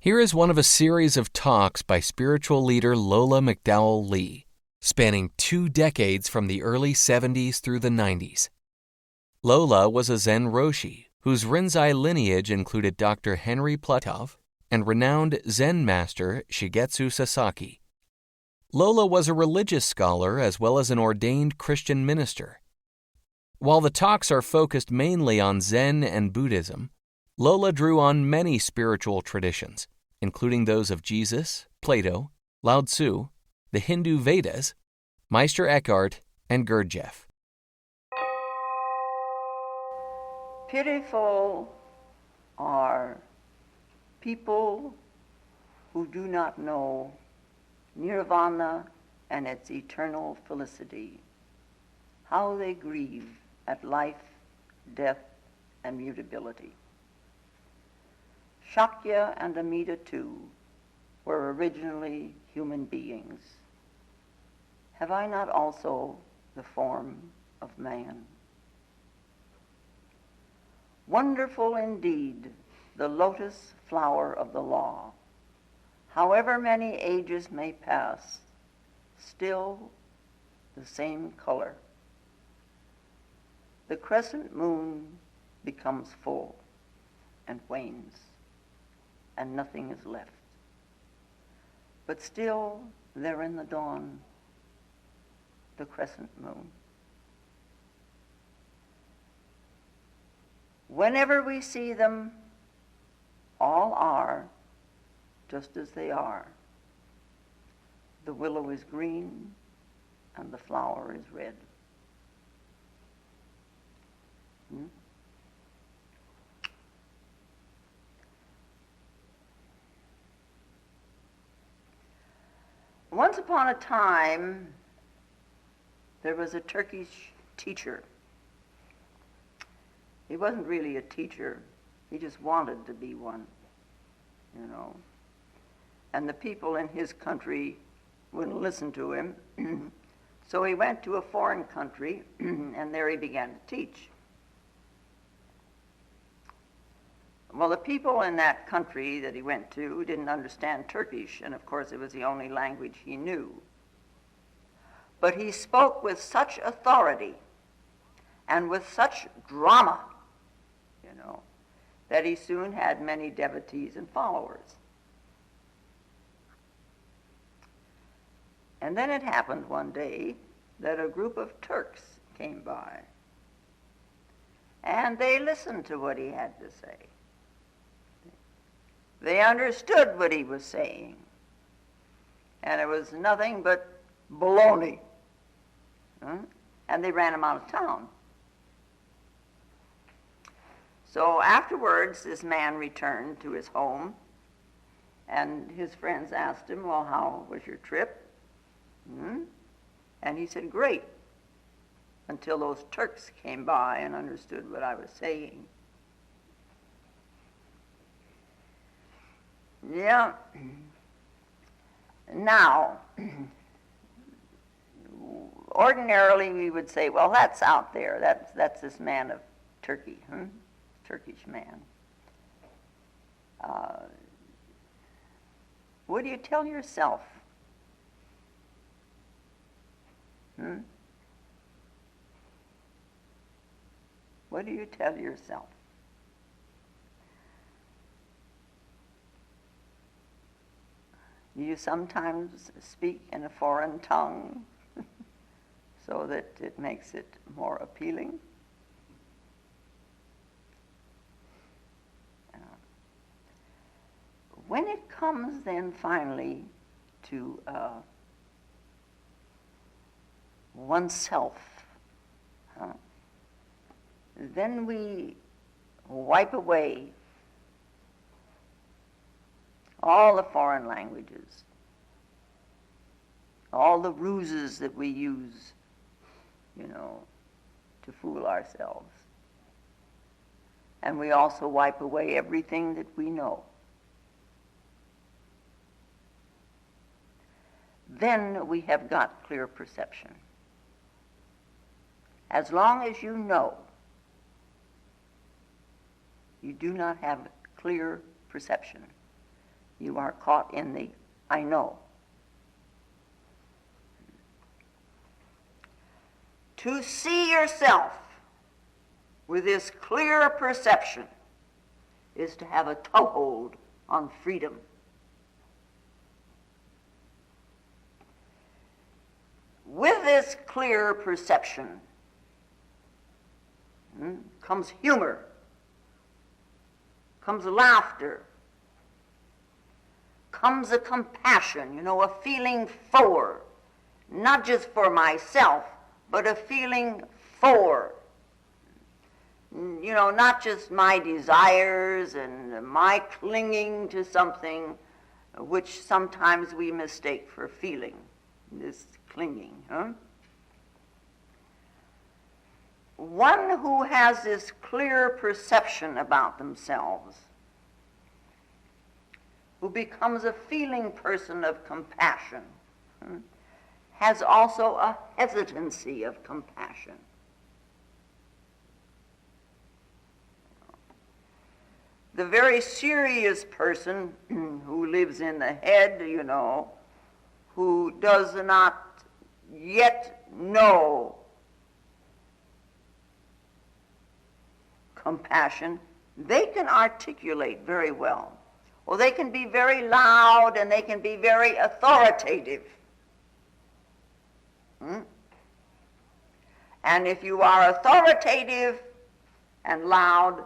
Here is one of a series of talks by spiritual leader Lola McDowell Lee, spanning 2 decades from the early 70s through the 90s. Lola was a Zen Roshi, whose Rinzai lineage included Dr. Henry Plutov and renowned Zen master Shigetsu Sasaki. Lola was a religious scholar as well as an ordained Christian minister. While the talks are focused mainly on Zen and Buddhism, Lola drew on many spiritual traditions, including those of Jesus, Plato, Lao Tzu, the Hindu Vedas, Meister Eckhart, and Gurdjieff. Pitiful are people who do not know nirvana and its eternal felicity, how they grieve at life, death, and mutability. Shakya and Amida, too, were originally human beings. Have I not also the form of man? Wonderful indeed, the lotus flower of the law. However many ages may pass, still the same color. The crescent moon becomes full and wanes, and nothing is left. But still there in the dawn, the crescent moon. Whenever we see them, all are just as they are. The willow is green and the flower is red. Once upon a time, there was a Turkish teacher. He wasn't really a teacher. He just wanted to be one, you know. And the people in his country wouldn't listen to him. So he went to a foreign country, and there he began to teach. Well, the people in that country that he went to didn't understand Turkish, and of course it was the only language he knew. But he spoke with such authority and with such drama, you know, that he soon had many devotees and followers. And then it happened one day that a group of Turks came by, and they listened to what he had to say. They understood what he was saying, and it was nothing but baloney. And they ran him out of town. So afterwards, this man returned to his home, and his friends asked him, well, how was your trip? And he said, great, until those Turks came by and understood what I was saying. Yeah. Now, ordinarily we would say, well, that's out there. That's this man of Turkey, Turkish man. What do you tell yourself? What do you tell yourself? You sometimes speak in a foreign tongue so that it makes it more appealing. When it comes then finally to oneself, then we wipe away all the foreign languages, all the ruses that we use, you know, to fool ourselves. And we also wipe away everything that we know. Then we have got clear perception. As long as you know, you do not have clear perception. You are caught in the I know. To see yourself with this clear perception is to have a toehold on freedom. With this clear perception comes humor, comes laughter, comes a compassion, a feeling for, not just for myself, but a feeling for, not just my desires and my clinging to something, which sometimes we mistake for feeling, this clinging. One who has this clear perception about themselves, who becomes a feeling person of compassion, has also a hesitancy of compassion. The very serious person who lives in the head, who does not yet know compassion, they can articulate very well. Or they can be very loud and they can be very authoritative. And if you are authoritative and loud,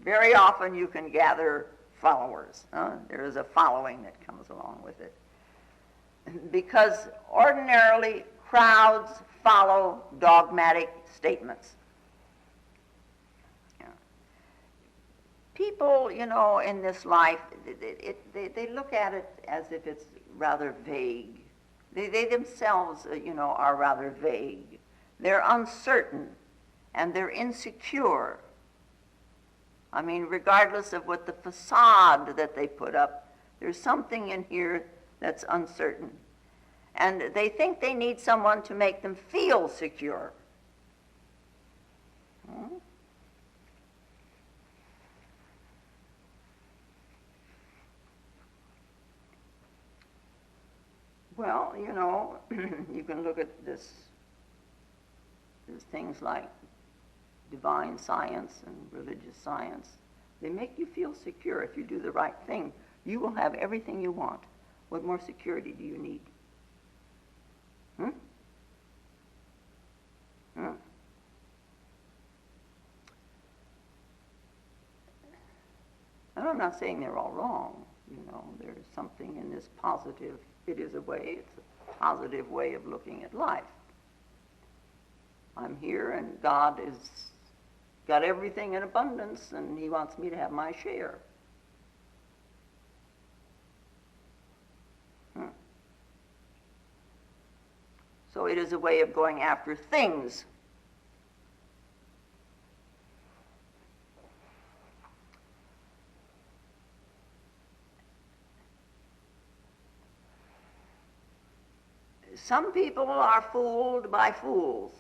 very often you can gather followers. There is a following that comes along with it. Because ordinarily crowds follow dogmatic statements. People, in this life, they look at it as if it's rather vague. They themselves, are rather vague. They're uncertain and they're insecure. I mean, regardless of what the facade that they put up, there's something in here that's uncertain. And they think they need someone to make them feel secure. Well, you can look at this. There's things like divine science and religious science. They make you feel secure. If you do the right thing, you will have everything you want. What more security do you need? And I'm not saying they're all wrong. There's something in this positive. It is a way, it's a positive way of looking at life. I'm here and God has got everything in abundance and he wants me to have my share. So it is a way of going after things. Some people are fooled by fools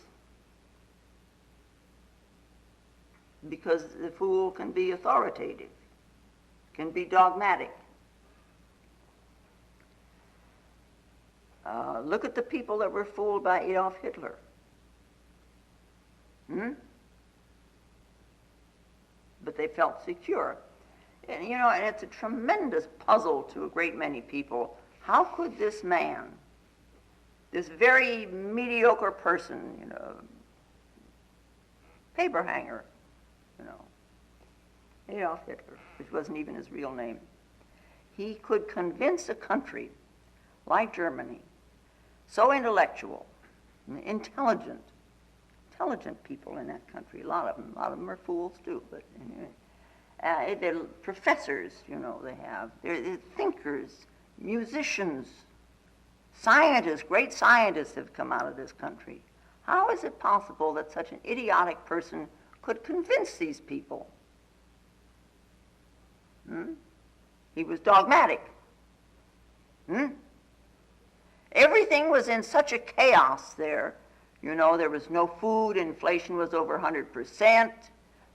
because the fool can be authoritative, can be dogmatic. Look at the people that were fooled by Adolf Hitler. But they felt secure. And, and it's a tremendous puzzle to a great many people. How could this man, this very mediocre person, paper hanger, Adolf Hitler, which wasn't even his real name, he could convince a country like Germany, so intellectual, intelligent people in that country. A lot of them are fools too, but anyway. They're professors, they have. They're thinkers, musicians, scientists, great scientists have come out of this country. How is it possible that such an idiotic person could convince these people? He was dogmatic. Everything was in such a chaos there. There was no food, inflation was over 100%,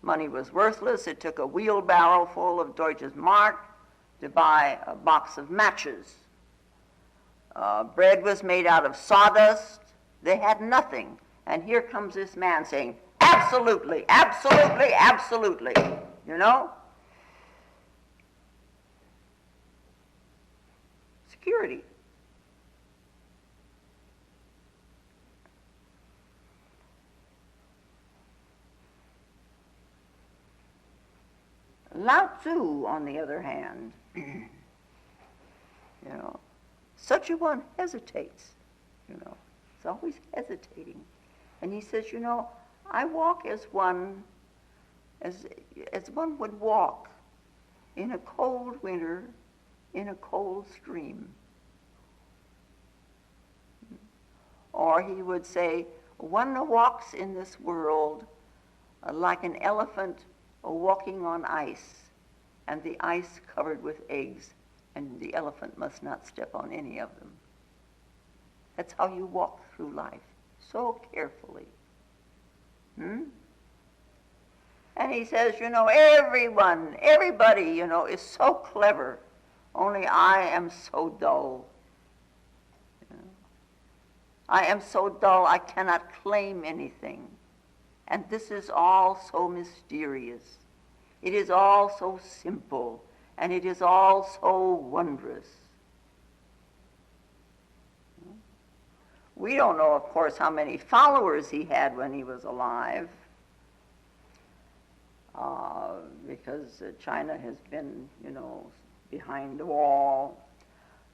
money was worthless, it took a wheelbarrow full of Deutsches Mark to buy a box of matches. Bread was made out of sawdust. They had nothing. And here comes this man saying, absolutely, absolutely, absolutely. You know? Security. Lao Tzu, on the other hand, you know, such a one hesitates, you know. He's always hesitating. And he says, you know, I walk as one would walk in a cold winter in a cold stream. Or he would say, one walks in this world like an elephant walking on ice, and the ice covered with eggs, and the elephant must not step on any of them. That's how you walk through life, so carefully. And he says, you know, everybody, you know, is so clever, only I am so dull. You know? I am so dull I cannot claim anything. And this is all so mysterious. It is all so simple, and it is all so wondrous. We don't know, of course, how many followers he had when he was alive, because China has been, you know, behind the wall.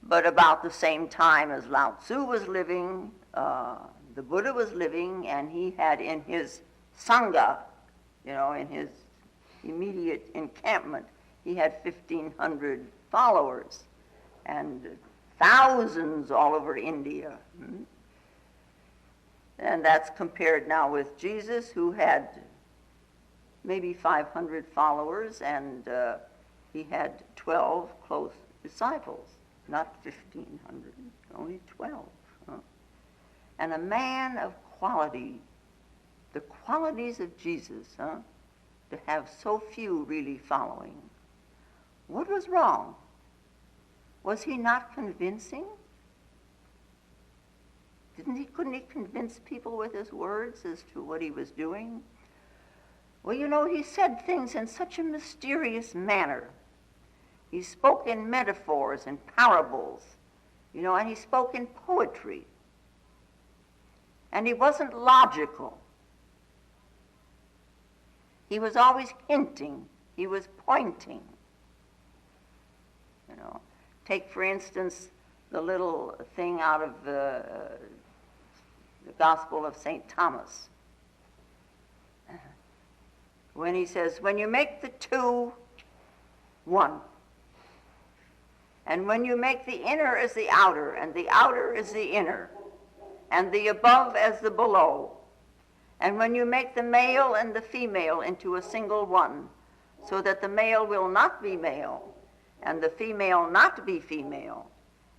But about the same time as Lao Tzu was living, the Buddha was living, and he had in his Sangha, you know, in his immediate encampment, he had 1,500 followers and thousands all over India. And that's compared now with Jesus, who had maybe 500 followers, and he had 12 close disciples, not 1,500, only 12. And a man of quality, the qualities of Jesus, to have so few really following. What was wrong? Was he not convincing? Couldn't he convince people with his words as to what he was doing? Well, you know, he said things in such a mysterious manner. He spoke in metaphors and parables, you know, and he spoke in poetry. And he wasn't logical. He was always hinting. He was pointing. You know, take, for instance, the little thing out of the Gospel of St. Thomas, when he says, when you make the two one, and when you make the inner as the outer, and the outer as the inner, and the above as the below, and when you make the male and the female into a single one, so that the male will not be male, and the female not be female,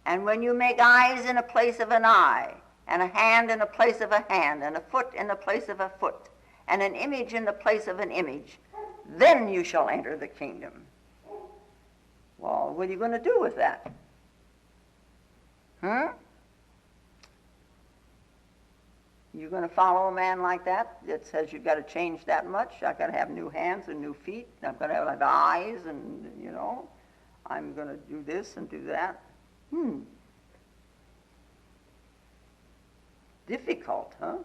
and when you make eyes in a place of an eye, and a hand in a place of a hand, and a foot in the place of a foot, and an image in the place of an image, then you shall enter the kingdom. Well, what are you going to do with that? You're going to follow a man like that says you've got to change that much? I've got to have new hands and new feet. I've got to have eyes, and, you know, I'm going to do this and do that. Difficult, huh?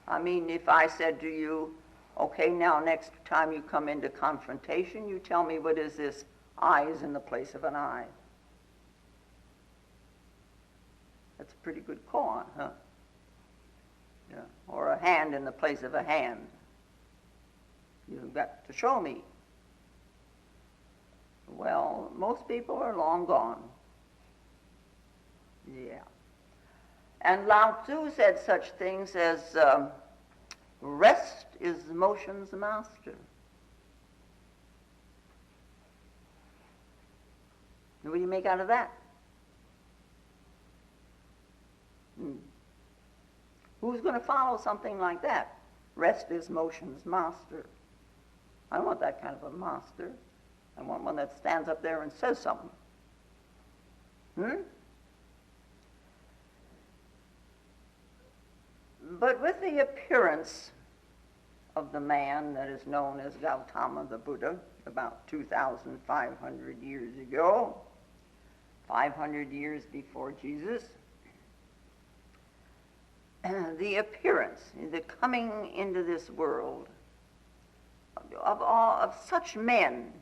I mean, if I said to you, okay, now next time you come into confrontation, you tell me what is this eyes in the place of an eye. That's a pretty good koan, huh? Yeah. Or a hand in the place of a hand. You've got to show me. Well, most people are long gone. Yeah. And Lao Tzu said such things as, rest is motion's master. What do you make out of that? Who's going to follow something like that? restless motions master. I don't want that kind of a master. I want one that stands up there and says something. But with the appearance of the man that is known as Gautama the Buddha, about 2,500 years ago, 500 years before Jesus, the appearance, the coming into this world of such men,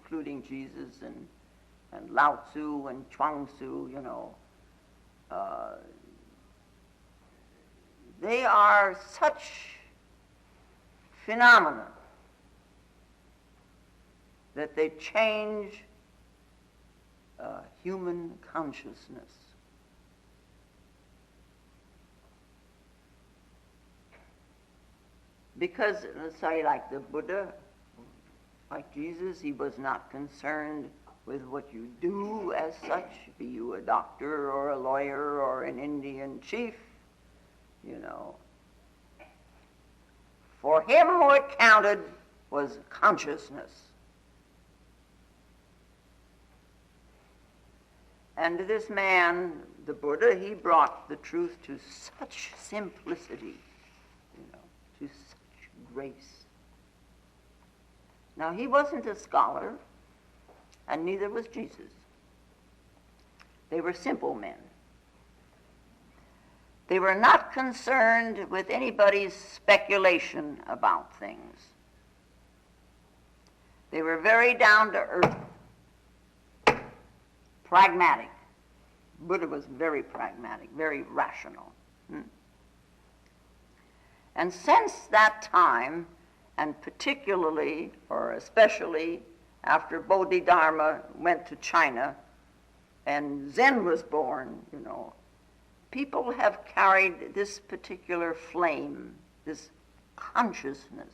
including Jesus and Lao Tzu and Chuang Tzu, they are such phenomena that they change human consciousness. Because, let's say, like the Buddha, like Jesus, he was not concerned with what you do as such, be you a doctor or a lawyer or an Indian chief, For him what counted was consciousness. And this man, the Buddha, he brought the truth to such simplicity, to such grace. Now, he wasn't a scholar, and neither was Jesus. They were simple men. They were not concerned with anybody's speculation about things. They were very down to earth, pragmatic. Buddha was very pragmatic, very rational. And since that time, and particularly or especially after Bodhidharma went to China and Zen was born, people have carried this particular flame, this consciousness,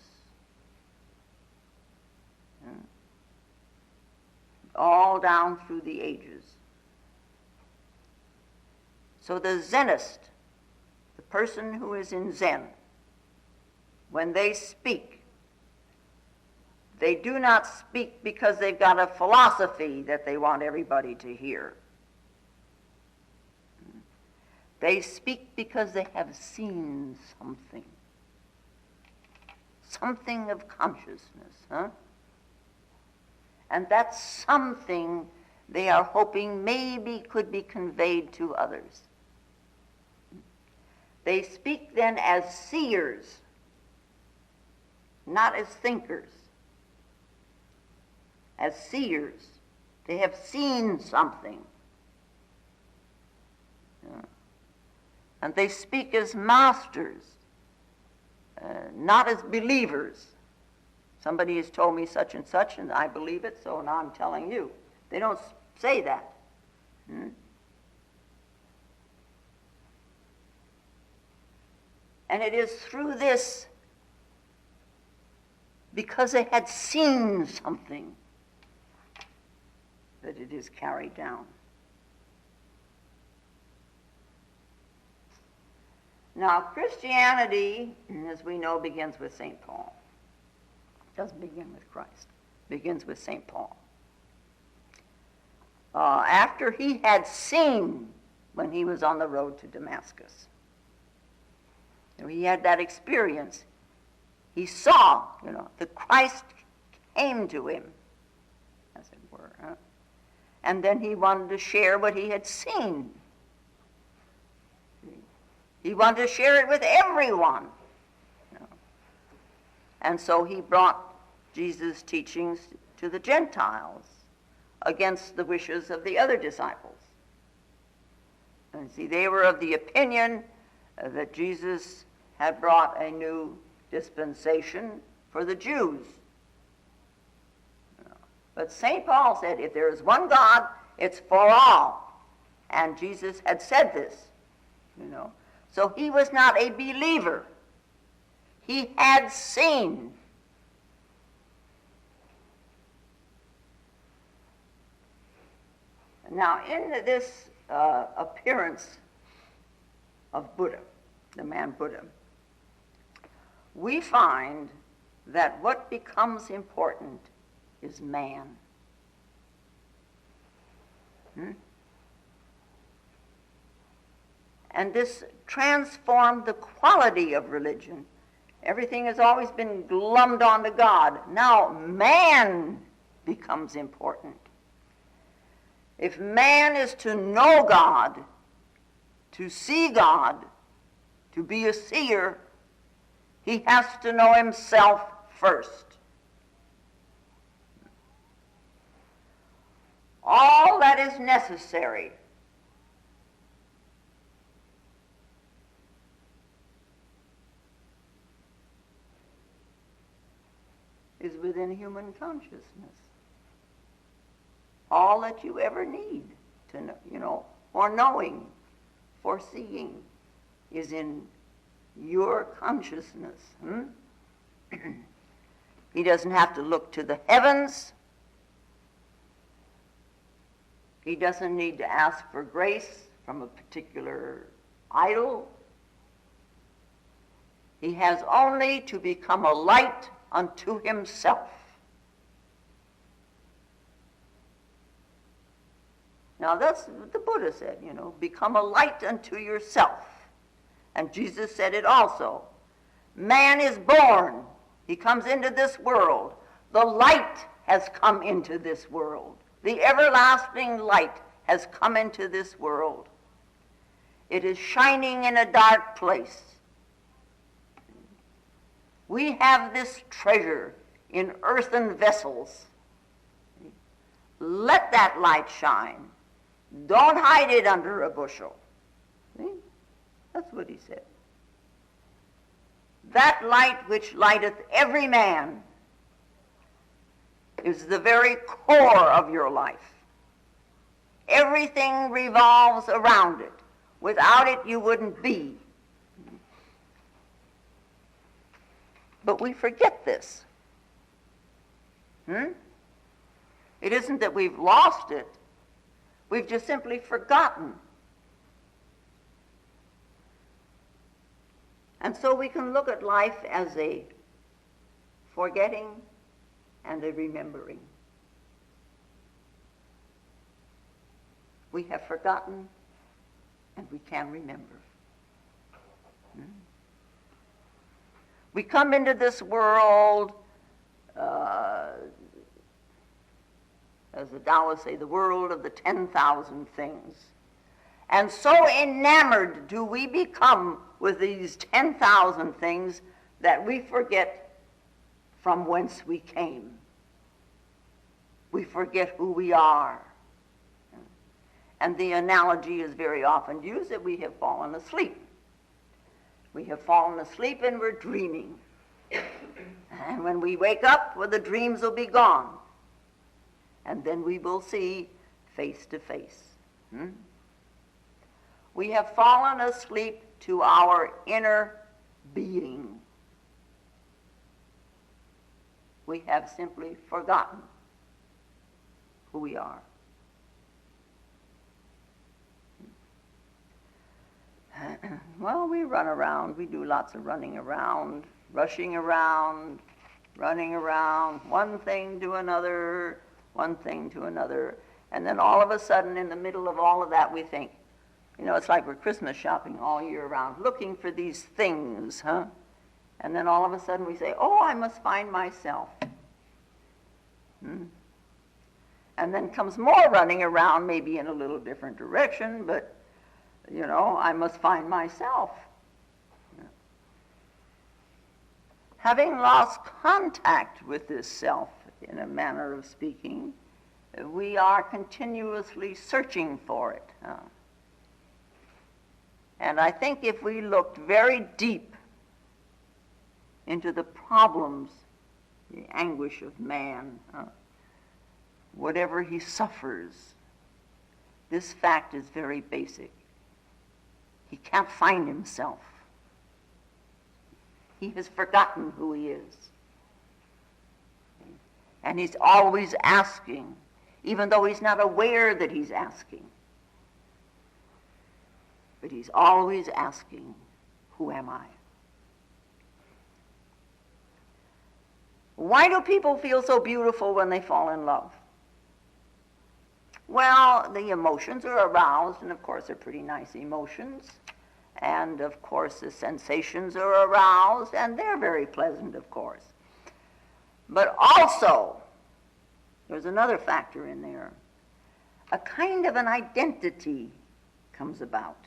all down through the ages. So the Zenist, the person who is in Zen, when they speak, they do not speak because they've got a philosophy that they want everybody to hear. They speak because they have seen something of consciousness, And that something they are hoping maybe could be conveyed to others. They speak then as seers, not as thinkers. As seers, they have seen something. And they speak as masters, not as believers. Somebody has told me such, and I believe it, so now I'm telling you. They don't say that. And it is through this, because they had seen something, that it is carried down. Now, Christianity, as we know, begins with St. Paul. It doesn't begin with Christ. It begins with St. Paul. After he had seen when he was on the road to Damascus. He had that experience. He saw, that Christ came to him, as it were. And then he wanted to share what he had seen. He wanted to share it with everyone. And so he brought Jesus' teachings to the Gentiles against the wishes of the other disciples. And see, they were of the opinion that Jesus had brought a new dispensation for the Jews. But St. Paul said, if there is one God, it's for all. And Jesus had said this, So he was not a believer. He had seen. Now, in this appearance of Buddha, the man Buddha, we find that what becomes important is man. And this transformed the quality of religion. Everything has always been glummed onto God. Now man becomes important. If man is to know God, to see God, to be a seer, he has to know himself first. All that is necessary is within human consciousness. All that you ever need to know, for knowing, for seeing, is in your consciousness. He doesn't have to look to the heavens. He doesn't need to ask for grace from a particular idol. He has only to become a light unto himself. Now that's what the Buddha said, become a light unto yourself. And Jesus said it also. Man is born. He comes into this world. The light has come into this world. The everlasting light has come into this world. It is shining in a dark place. We have this treasure in earthen vessels. Let that light shine. Don't hide it under a bushel. See? That's what he said. That light which lighteth every man is the very core of your life. Everything revolves around it. Without it, you wouldn't be. But we forget this. It isn't that we've lost it. We've just simply forgotten. And so we can look at life as a forgetting and a remembering. We have forgotten and we can remember. We come into this world, as the Taoists say, the world of the 10,000 things. And so enamored do we become with these 10,000 things that we forget from whence we came. We forget who we are. And the analogy is very often used that we have fallen asleep. We have fallen asleep and we're dreaming. And when we wake up, well, the dreams will be gone. And then we will see face to face. We have fallen asleep to our inner being. We have simply forgotten who we are. Well, we run around. We do lots of running around, rushing around, running around, one thing to another, one thing to another. And then all of a sudden, in the middle of all of that, we think, it's like we're Christmas shopping all year round, looking for these things, And then all of a sudden we say, oh, I must find myself. And then comes more running around, maybe in a little different direction, but, I must find myself. Having lost contact with this self, in a manner of speaking, we are continuously searching for it. And I think if we looked very deep into the problems, the anguish of man, whatever he suffers, this fact is very basic. He can't find himself. He has forgotten who he is. And he's always asking, even though he's not aware that he's asking. But he's always asking, who am I? Why do people feel so beautiful when they fall in love? Well, the emotions are aroused, and of course they're pretty nice emotions. And of course the sensations are aroused, and they're very pleasant, of course. But also, there's another factor in there. A kind of an identity comes about.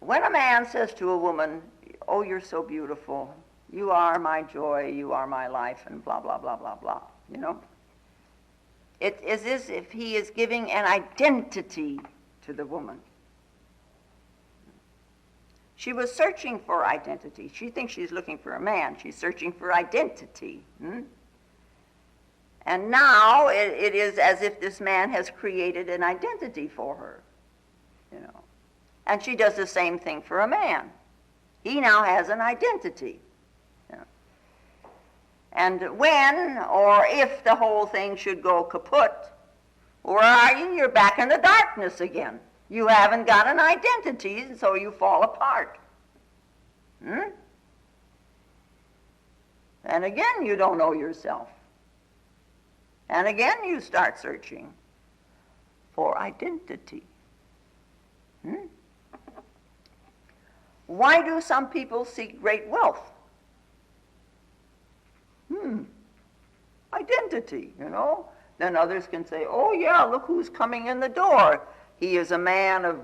When a man says to a woman, "Oh, you're so beautiful, you are my joy, you are my life," and blah, blah, blah, blah, blah, you know, it is as if he is giving an identity to the woman. She was searching for identity. She thinks she's looking for a man. She's searching for identity. And now it is as if this man has created an identity for her, you know. And she does the same thing for a man. He now has an identity. You know. And when or if the whole thing should go kaput, where are you? You're back in the darkness again. You haven't got an identity, and so you fall apart. And again, you don't know yourself. And again, you start searching for identity. Why do some people seek great wealth? Identity, you know. Then others can say, "Oh yeah, look who's coming in the door. He is a man of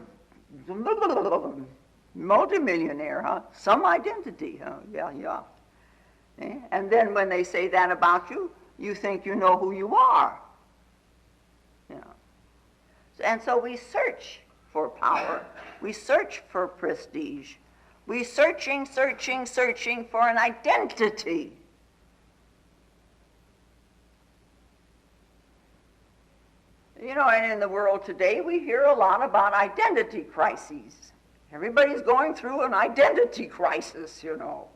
multimillionaire, huh? Some identity, huh? Yeah. And then when they say that about you, you think you know who you are. You know. And so we search for power. We search for prestige. We're searching for an identity. You know, and in the world today, we hear a lot about identity crises. Everybody's going through an identity crisis, you know.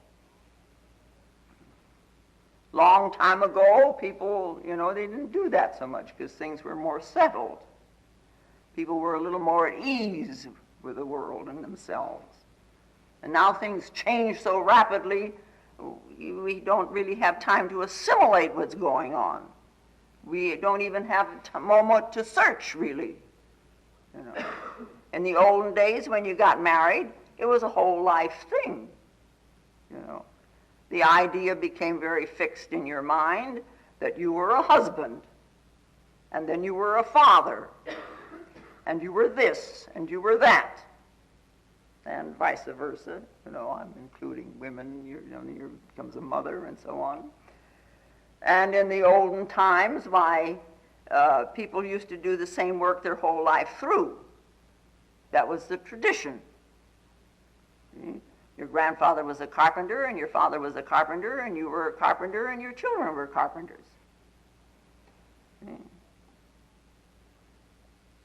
Long time ago, people, you know, they didn't do that so much because things were more settled. People were a little more at ease with the world and themselves. And now things change so rapidly, we don't really have time to assimilate what's going on. We don't even have a moment to search, really. You know. In the olden days, when you got married, it was a whole life thing. You know, the idea became very fixed in your mind that you were a husband, and then you were a father, and you were this, and you were that, and vice versa. You know, I'm including women. You becomes a mother, and so on. And in the olden times, why, people used to do the same work their whole life through. That was the tradition. Your grandfather was a carpenter, and your father was a carpenter, and you were a carpenter, and your children were carpenters.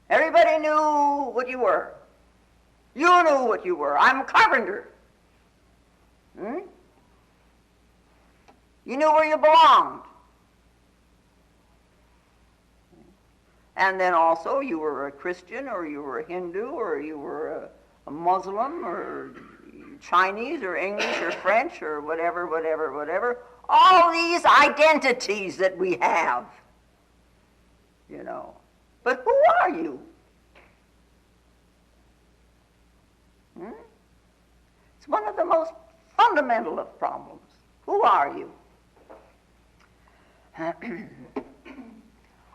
Everybody knew what you were. You knew what you were. I'm a carpenter. You knew where you belonged. And then also you were a Christian, or you were a Hindu, or you were a Muslim, or Chinese, or English, or French, or whatever. All these identities that we have, you know. But who are you? It's one of the most fundamental of problems. Who are you?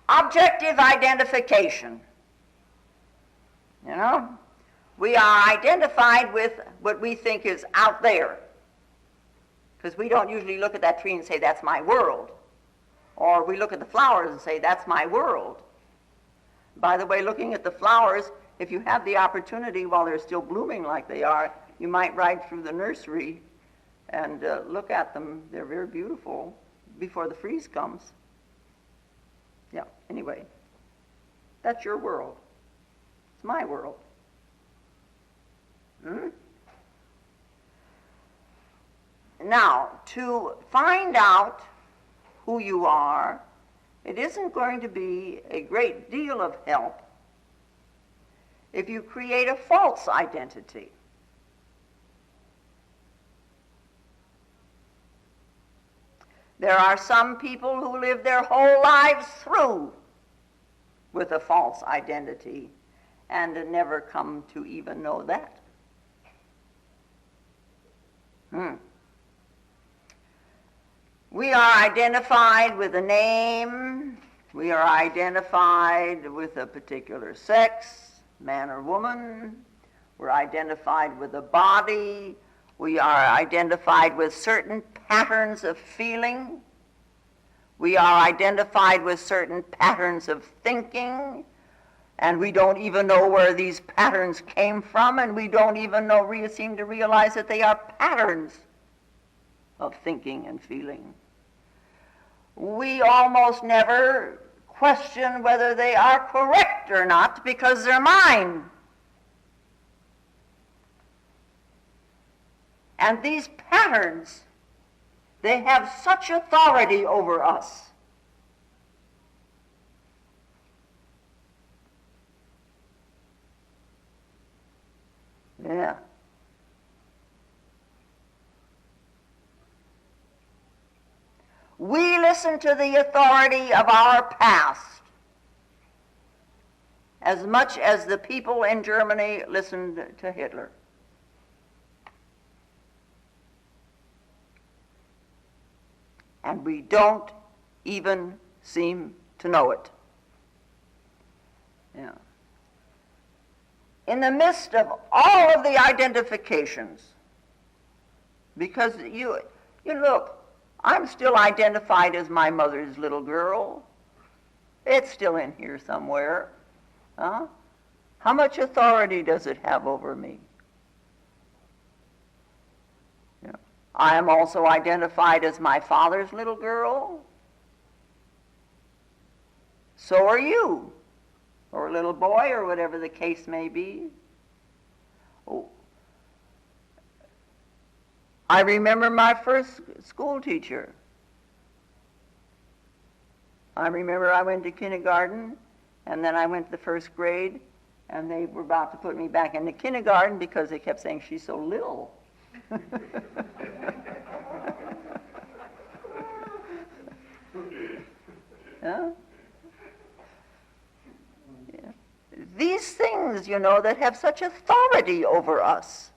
Objective identification. You know, we are identified with what we think is out there, because we don't usually look at that tree and say, "That's my world," or we look at the flowers and say, "That's my world." By the way, looking at the flowers, if you have the opportunity while they're still blooming like they are, you might ride through the nursery and look at them. They're very beautiful before the freeze comes. Yeah, anyway, that's your world. It's my world. Now, to find out who you are, it isn't going to be a great deal of help if you create a false identity. There are some people who live their whole lives through with a false identity and never come to even know that. We are identified with a name. We are identified with a particular sex, man or woman. We're identified with a body. We are identified with certain patterns of feeling. We are identified with certain patterns of thinking. And we don't even know where these patterns came from, and we don't even seem to realize that they are patterns of thinking and feeling. We almost never question whether they are correct or not because they're mine. And these patterns, they have such authority over us. Yeah. We listen to the authority of our past as much as the people in Germany listened to Hitler. And we don't even seem to know it. Yeah. In the midst of all of the identifications, because you look, I'm still identified as my mother's little girl. It's still in here somewhere. Huh? How much authority does it have over me? Yeah. I am also identified as my father's little girl. So are you. Or a little boy, or whatever the case may be. Oh. I remember my first school teacher. I remember I went to kindergarten, and then I went to the first grade, and they were about to put me back into kindergarten because they kept saying, she's so little. Huh? These things, that have such authority over us.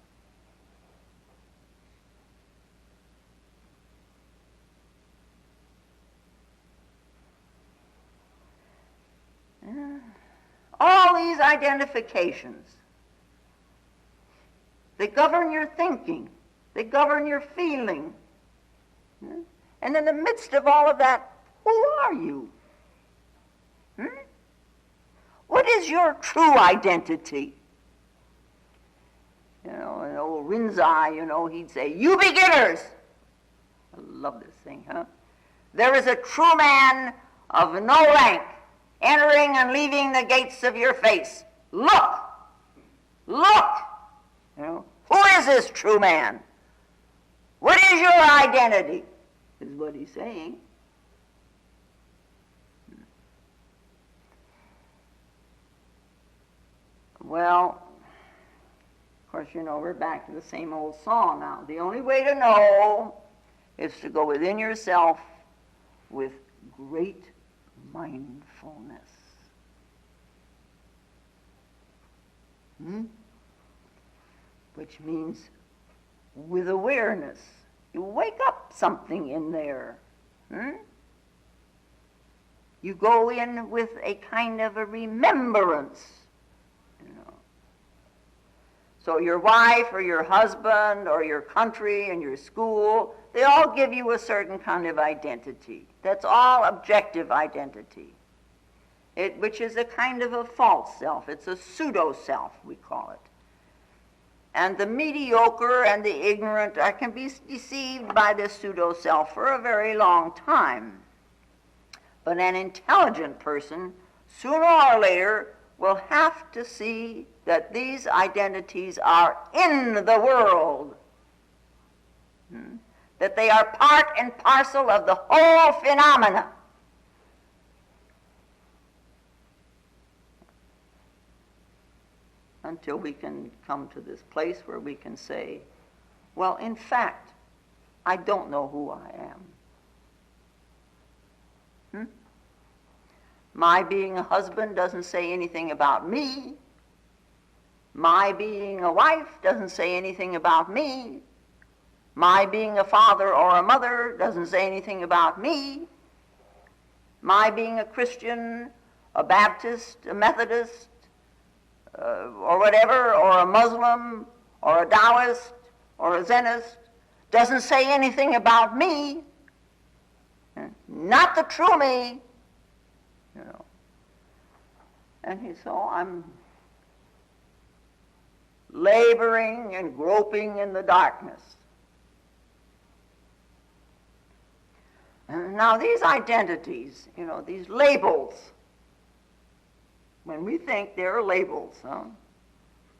All these identifications, they govern your thinking, they govern your feeling. And in the midst of all of that, who are you? What is your true identity? And old Rinzai, he'd say, you beginners! I love this thing, huh? There is a true man of no rank entering and leaving the gates of your face. Look! Look! Who is this true man? What is your identity? Is what he's saying. Well, of course, we're back to the same old song now. The only way to know is to go within yourself with great mindfulness. Which means with awareness. You wake up something in there. You go in with a kind of a remembrance. So your wife or your husband or your country and your school, they all give you a certain kind of identity. That's all objective identity, which is a kind of a false self. It's a pseudo-self, we call it. And the mediocre and the ignorant can be deceived by this pseudo-self for a very long time. But an intelligent person, sooner or later, will have to see that these identities are in the world, that they are part and parcel of the whole phenomena. Until we can come to this place where we can say, well, in fact, I don't know who I am. My being a husband doesn't say anything about me. My being a wife doesn't say anything about me. My being a father or a mother doesn't say anything about me. My being a Christian, a Baptist, a Methodist, or whatever, or a Muslim, or a Taoist, or a Zenist, doesn't say anything about me. Not the true me. You know. And so I'm laboring and groping in the darkness. And now these identities, these labels, when we think they're labels,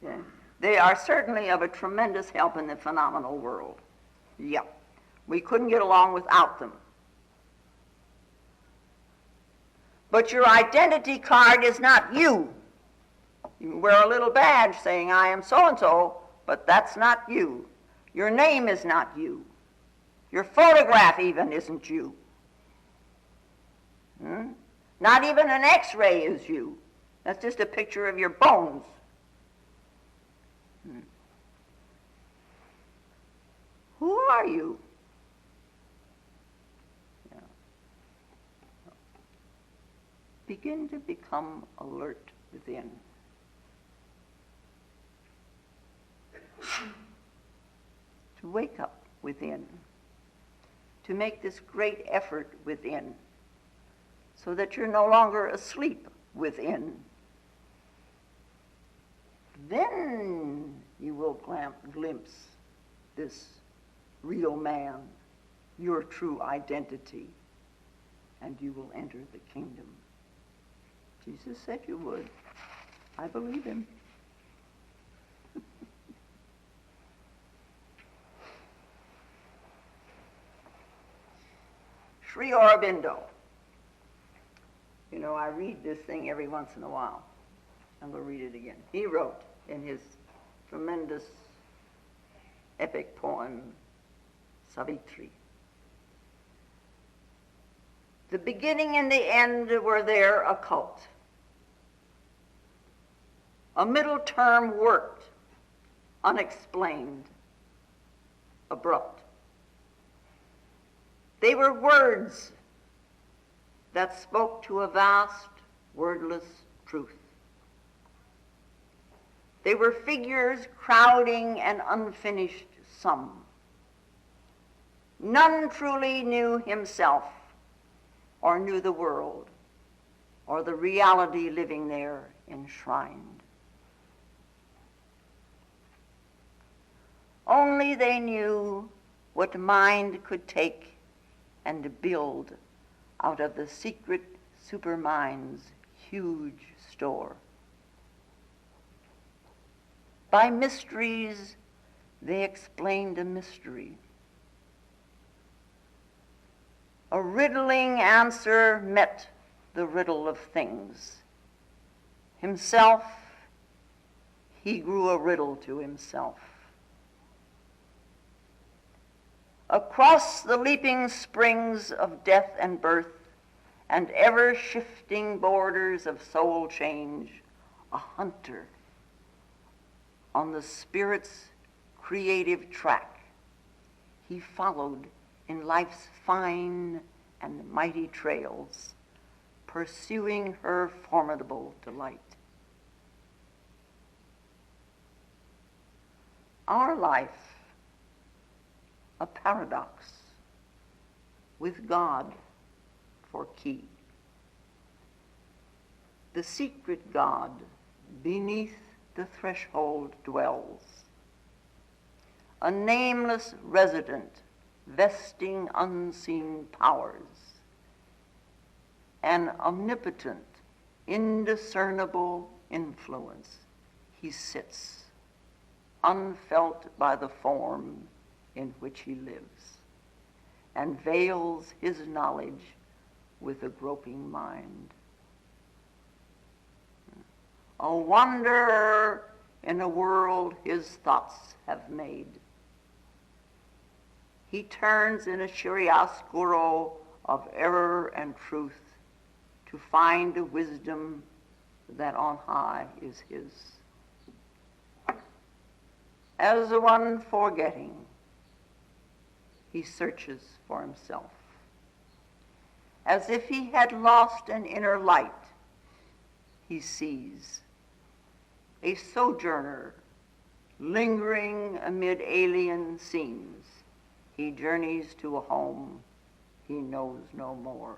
yeah, they are certainly of a tremendous help in the phenomenal world. Yeah, we couldn't get along without them. But your identity card is not you. You can wear a little badge saying, I am so-and-so, but that's not you. Your name is not you. Your photograph even isn't you. Not even an X-ray is you. That's just a picture of your bones. Who are you? Begin to become alert within. To wake up within. To make this great effort within, so that you're no longer asleep within. Then you will glimpse this real man, your true identity, and you will enter the kingdom. Jesus said you would. I believe him. Sri Aurobindo. I read this thing every once in a while. I'm going to read it again. He wrote in his tremendous epic poem, Savitri, the beginning and the end were there occult. A middle term worked, unexplained, abrupt. They were words that spoke to a vast, wordless truth. They were figures crowding an unfinished sum. None truly knew himself, or knew the world, or the reality living there enshrined. Only they knew what mind could take and build out of the secret supermind's huge store. By mysteries, they explained a mystery. A riddling answer met the riddle of things. Himself, he grew a riddle to himself. Across the leaping springs of death and birth and ever-shifting borders of soul change, a hunter on the spirit's creative track, he followed in life's fine and mighty trails, pursuing her formidable delight. Our life, a paradox, with God for key. The secret God beneath the threshold dwells, a nameless resident vesting unseen powers, an omnipotent, indiscernible influence. He sits, unfelt by the form in which he lives, and veils his knowledge with a groping mind. A wanderer in a world his thoughts have made. He turns in a chiaroscuro of error and truth, to find the wisdom that on high is his. As the one forgetting, he searches for himself. As if he had lost an inner light, he sees. A sojourner, lingering amid alien scenes, he journeys to a home he knows no more.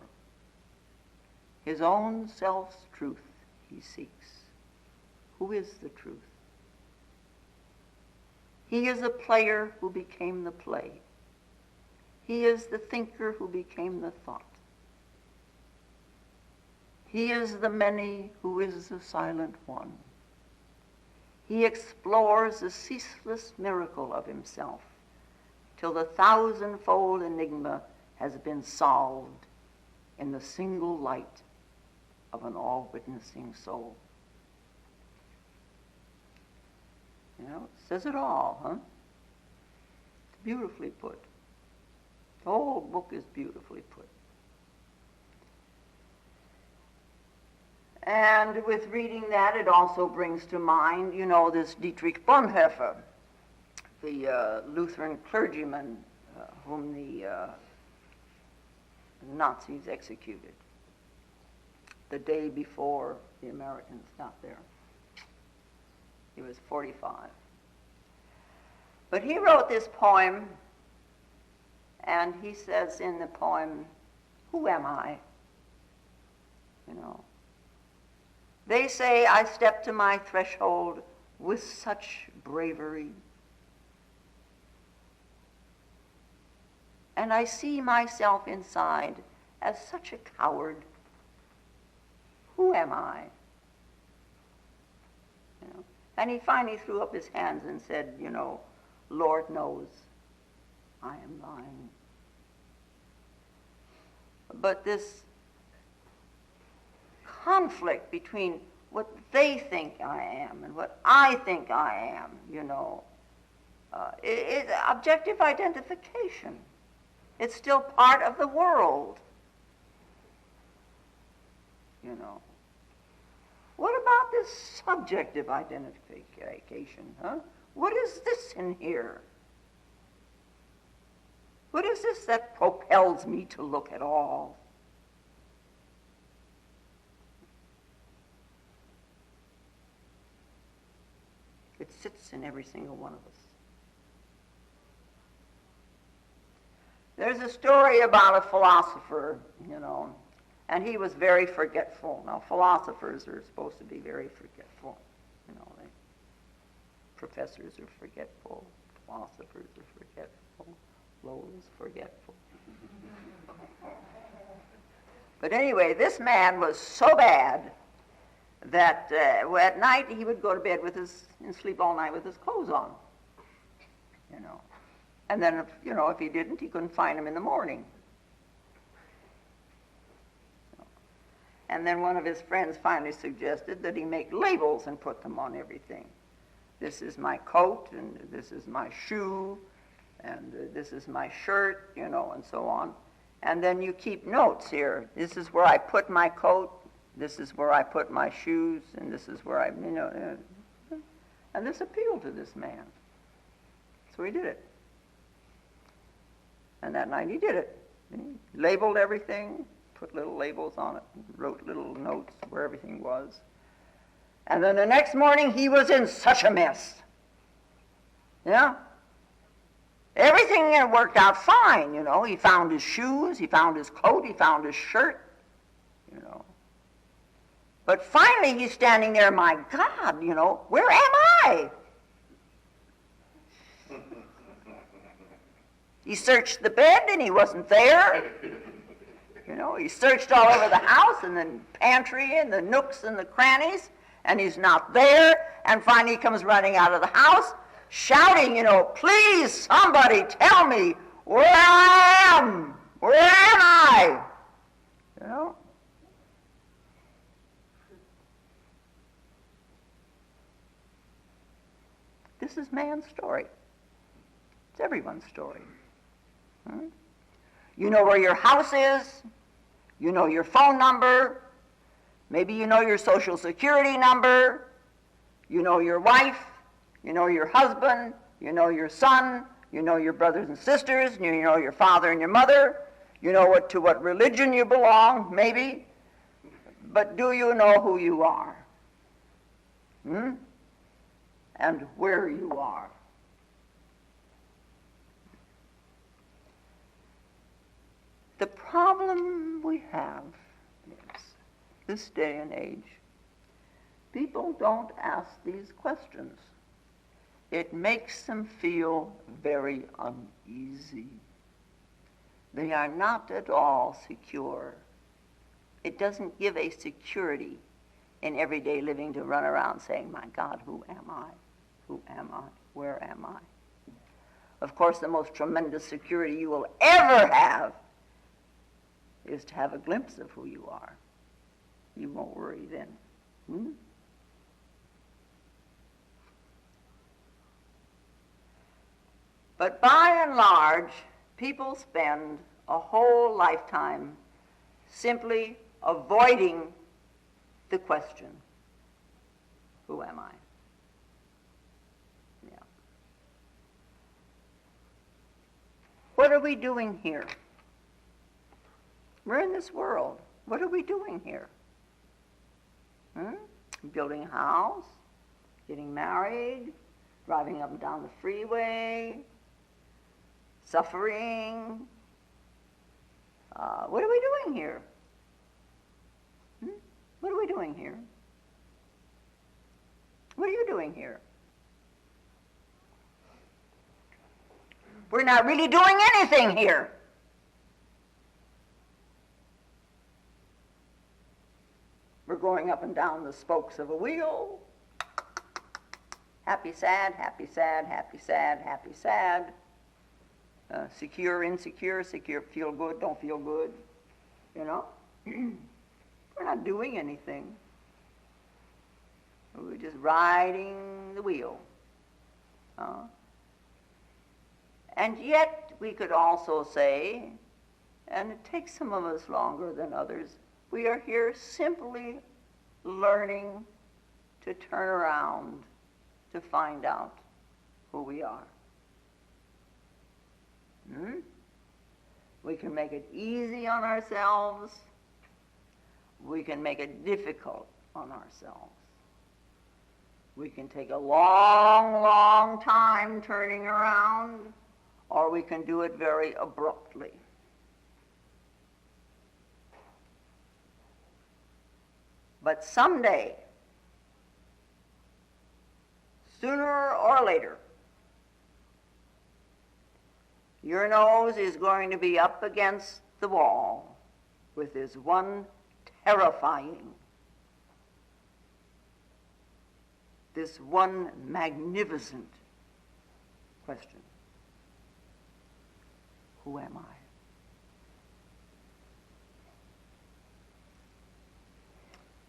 His own self's truth he seeks. Who is the truth? He is a player who became the play. He is the thinker who became the thought. He is the many who is the silent one. He explores the ceaseless miracle of himself till the thousandfold enigma has been solved in the single light of an all-witnessing soul. You know, it says it all, huh? It's beautifully put. The whole book is beautifully put. And with reading that, it also brings to mind, you know, this Dietrich Bonhoeffer, the Lutheran clergyman whom the Nazis executed the day before the Americans got there. He was 45. But he wrote this poem, and he says in the poem, "Who am I?" You know. They say I step to my threshold with such bravery, and I see myself inside as such a coward. Who am I? You know? And he finally threw up his hands and said, you know, Lord knows I am thine. But this conflict between what they think I am and what I think I am, you know, is objective identification. It's still part of the world, you know. What about this subjective identification, huh? What is this in here? What is this that propels me to look at all? It sits in every single one of us. There's a story about a philosopher, you know, and he was very forgetful. Now, philosophers are supposed to be very forgetful. You know, professors are forgetful, philosophers are forgetful, Lola's forgetful. But anyway, this man was so bad that at night he would go to bed with and sleep all night with his clothes on, you know. And then, if he didn't, he couldn't find him in the morning. And then one of his friends finally suggested that he make labels and put them on everything. This is my coat, and this is my shoe, and this is my shirt, and so on. And then you keep notes here. This is where I put my coat, this is where I put my shoes, and this is where and this appealed to this man. So he did it. And that night he did it. He labeled everything, put little labels on it, wrote little notes where everything was. And then the next morning he was in such a mess. Yeah? Everything worked out fine, He found his shoes, he found his coat, he found his shirt, But finally he's standing there, my God, where am I? He searched the bed and he wasn't there. He searched all over the house and the pantry and the nooks and the crannies, and he's not there. And finally he comes running out of the house, shouting, please, somebody tell me where I am. Where am I? This is man's story. It's everyone's story. You know where your house is. You know your phone number. Maybe you know your social security number. You know your wife. You know your husband. You know your son. You know your brothers and sisters. You know your father and your mother. You know to what religion you belong, maybe. But do you know who you are? And where you are? The problem we have is, this day and age, people don't ask these questions. It makes them feel very uneasy. They are not at all secure. It doesn't give a security in everyday living to run around saying, my God, who am I? Who am I? Where am I? Of course, the most tremendous security you will ever have is to have a glimpse of who you are. You won't worry then. But by and large, people spend a whole lifetime simply avoiding the question, who am I? Yeah. What are we doing here? We're in this world. What are we doing here? Building a house, getting married, driving up and down the freeway, suffering. What are we doing here? What are we doing here? What are you doing here? We're not really doing anything here. We're going up and down the spokes of a wheel. Happy, sad, happy, sad, happy, sad, happy, sad. Secure, insecure, secure, feel good, don't feel good. You know? We're not doing anything. We're just riding the wheel. And yet, we could also say, and it takes some of us longer than others, we are here simply learning to turn around to find out who we are. We can make it easy on ourselves. We can make it difficult on ourselves. We can take a long, long time turning around, or we can do it very abruptly. But someday, sooner or later, your nose is going to be up against the wall with this one terrifying, this one magnificent question. Who am I?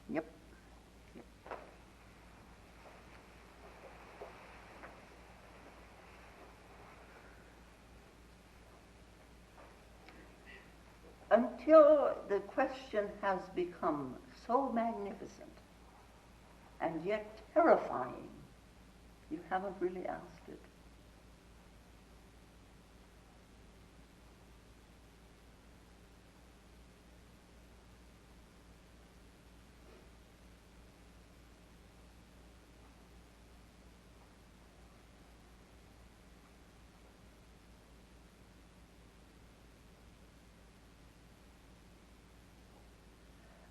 Yep. Until the question has become so magnificent and yet terrifying, you haven't really asked it.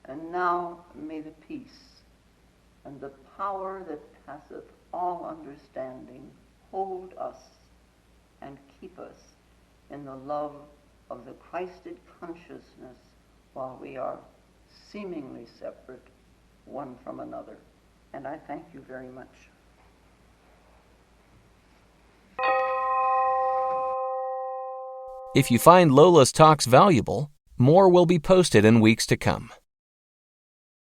And now may the peace and the power that passeth all understanding hold us and keep us in the love of the Christed consciousness while we are seemingly separate one from another. And I thank you very much. If you find Lola's talks valuable, more will be posted in weeks to come.